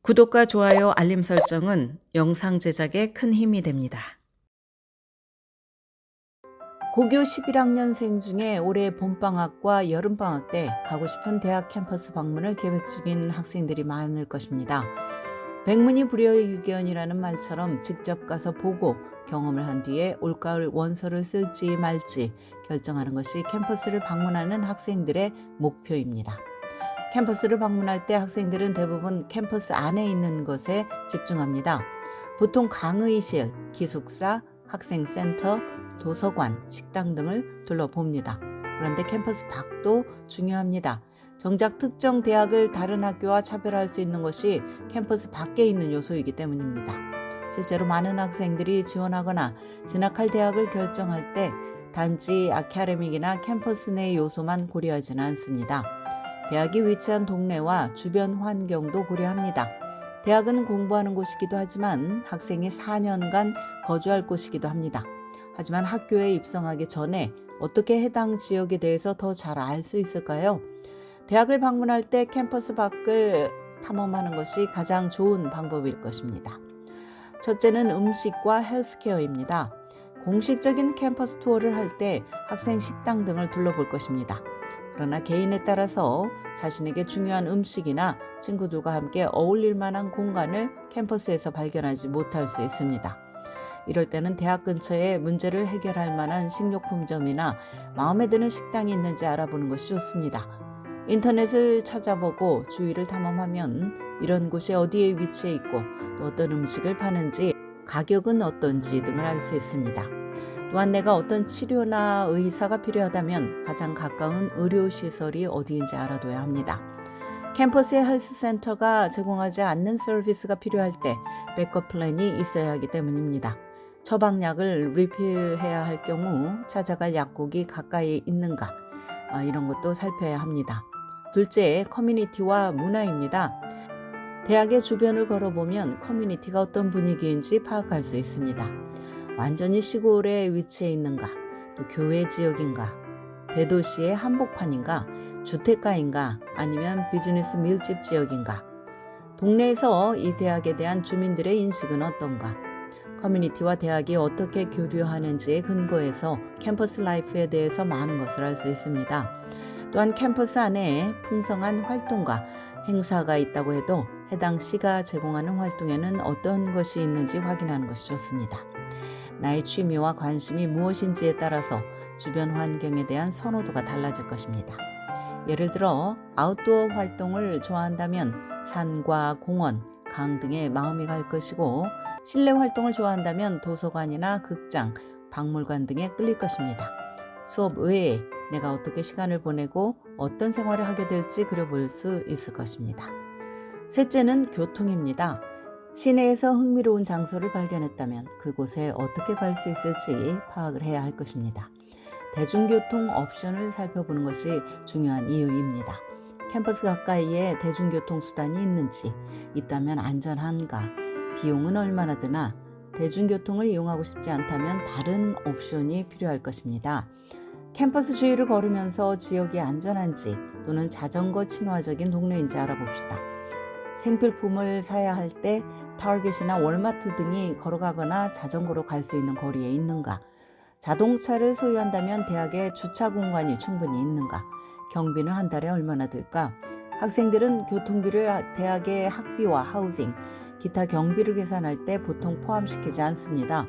구독과 좋아요, 알림 설정은 영상 제작에 큰 힘이 됩니다. 고교 11학년생 중에 올해 봄방학과 여름방학 때 가고 싶은 대학 캠퍼스 방문을 계획 중인 학생들이 많을 것입니다. 백문이 불여일견이라는 말처럼 직접 가서 보고 경험을 한 뒤에 올가을 원서를 쓸지 말지 결정하는 것이 캠퍼스를 방문하는 학생들의 목표입니다. 캠퍼스를 방문할 때 학생들은 대부분 캠퍼스 안에 있는 것에 집중합니다. 보통 강의실, 기숙사, 학생센터, 도서관, 식당 등을 둘러봅니다. 그런데 캠퍼스 밖도 중요합니다. 정작 특정 대학을 다른 학교와 차별할 수 있는 것이 캠퍼스 밖에 있는 요소이기 때문입니다. 실제로 많은 학생들이 지원하거나 진학할 대학을 결정할 때 단지 아카데믹이나 캠퍼스 내 요소만 고려하지는 않습니다. 대학이 위치한 동네와 주변 환경도 고려합니다. 대학은 공부하는 곳이기도 하지만 학생이 4년간 거주할 곳이기도 합니다. 하지만 학교에 입성하기 전에 어떻게 해당 지역에 대해서 더 잘 알 수 있을까요? 대학을 방문할 때 캠퍼스 밖을 탐험하는 것이 가장 좋은 방법일 것입니다. 첫째는 음식과 헬스케어입니다. 공식적인 캠퍼스 투어를 할 때 학생 식당 등을 둘러볼 것입니다. 그러나 개인에 따라서 자신에게 중요한 음식이나 친구들과 함께 어울릴 만한 공간을 캠퍼스에서 발견하지 못할 수 있습니다. 이럴 때는 대학 근처에 문제를 해결할 만한 식료품점이나 마음에 드는 식당이 있는지 알아보는 것이 좋습니다. 인터넷을 찾아보고 주위를 탐험하면 이런 곳이 어디에 위치해 있고 또 어떤 음식을 파는지 가격은 어떤지 등을 알 수 있습니다. 또한 내가 어떤 치료나 의사가 필요하다면 가장 가까운 의료시설이 어디인지 알아둬야 합니다. 캠퍼스의 헬스센터가 제공하지 않는 서비스가 필요할 때 백업 플랜이 있어야 하기 때문입니다. 처방약을 리필해야 할 경우 찾아갈 약국이 가까이 있는가 이런 것도 살펴야 합니다. 둘째, 커뮤니티와 문화입니다. 대학의 주변을 걸어보면 커뮤니티가 어떤 분위기인지 파악할 수 있습니다. 완전히 시골에 위치해 있는가, 또 교외 지역인가, 대도시의 한복판인가, 주택가인가, 아니면 비즈니스 밀집 지역인가, 동네에서 이 대학에 대한 주민들의 인식은 어떤가, 커뮤니티와 대학이 어떻게 교류하는지에 근거해서 캠퍼스 라이프에 대해서 많은 것을 알 수 있습니다. 또한 캠퍼스 안에 풍성한 활동과 행사가 있다고 해도 해당 시가 제공하는 활동에는 어떤 것이 있는지 확인하는 것이 좋습니다. 나의 취미와 관심이 무엇인지에 따라서 주변 환경에 대한 선호도가 달라질 것입니다. 예를 들어 아웃도어 활동을 좋아한다면 산과 공원, 강 등에 마음이 갈 것이고 실내 활동을 좋아한다면 도서관이나 극장, 박물관 등에 끌릴 것입니다. 수업 외에 내가 어떻게 시간을 보내고 어떤 생활을 하게 될지 그려볼 수 있을 것입니다. 셋째는 교통입니다. 시내에서 흥미로운 장소를 발견했다면 그곳에 어떻게 갈 수 있을지 파악을 해야 할 것입니다. 대중교통 옵션을 살펴보는 것이 중요한 이유입니다. 캠퍼스 가까이에 대중교통 수단이 있는지, 있다면 안전한가, 비용은 얼마나 드나, 대중교통을 이용하고 싶지 않다면 다른 옵션이 필요할 것입니다. 캠퍼스 주위를 걸으면서 지역이 안전한지 또는 자전거 친화적인 동네인지 알아봅시다. 생필품을 사야 할 때 타겟이나 월마트 등이 걸어가거나 자전거로 갈 수 있는 거리에 있는가? 자동차를 소유한다면 대학에 주차 공간이 충분히 있는가? 경비는 한 달에 얼마나 들까? 학생들은 교통비를 대학의 학비와 하우징, 기타 경비를 계산할 때 보통 포함시키지 않습니다.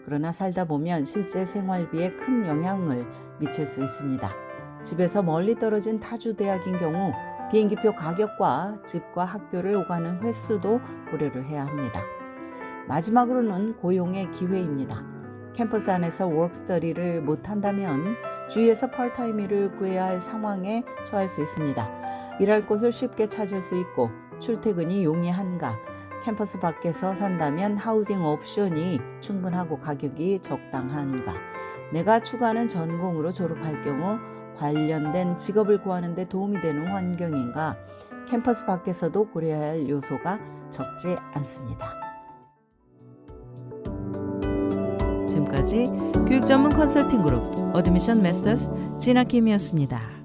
그러나 살다 보면 실제 생활비에 큰 영향을 미칠 수 있습니다. 집에서 멀리 떨어진 타주 대학인 경우 비행기표 가격과 집과 학교를 오가는 횟수도 고려를 해야 합니다. 마지막으로는 고용의 기회입니다. 캠퍼스 안에서 워크스터디를 못한다면 주위에서 파트타임 일을 구해야 할 상황에 처할 수 있습니다. 일할 곳을 쉽게 찾을 수 있고 출퇴근이 용이한가, 캠퍼스 밖에서 산다면 하우징 옵션이 충분하고 가격이 적당한가, 내가 추구하는 전공으로 졸업할 경우 관련된 직업을 구하는 데 도움이 되는 환경인가, 캠퍼스 밖에서도 고려해야 할 요소가 적지 않습니다. 지금까지 교육 전문 컨설팅 그룹 어드미션 메서스 진아킴이었습니다.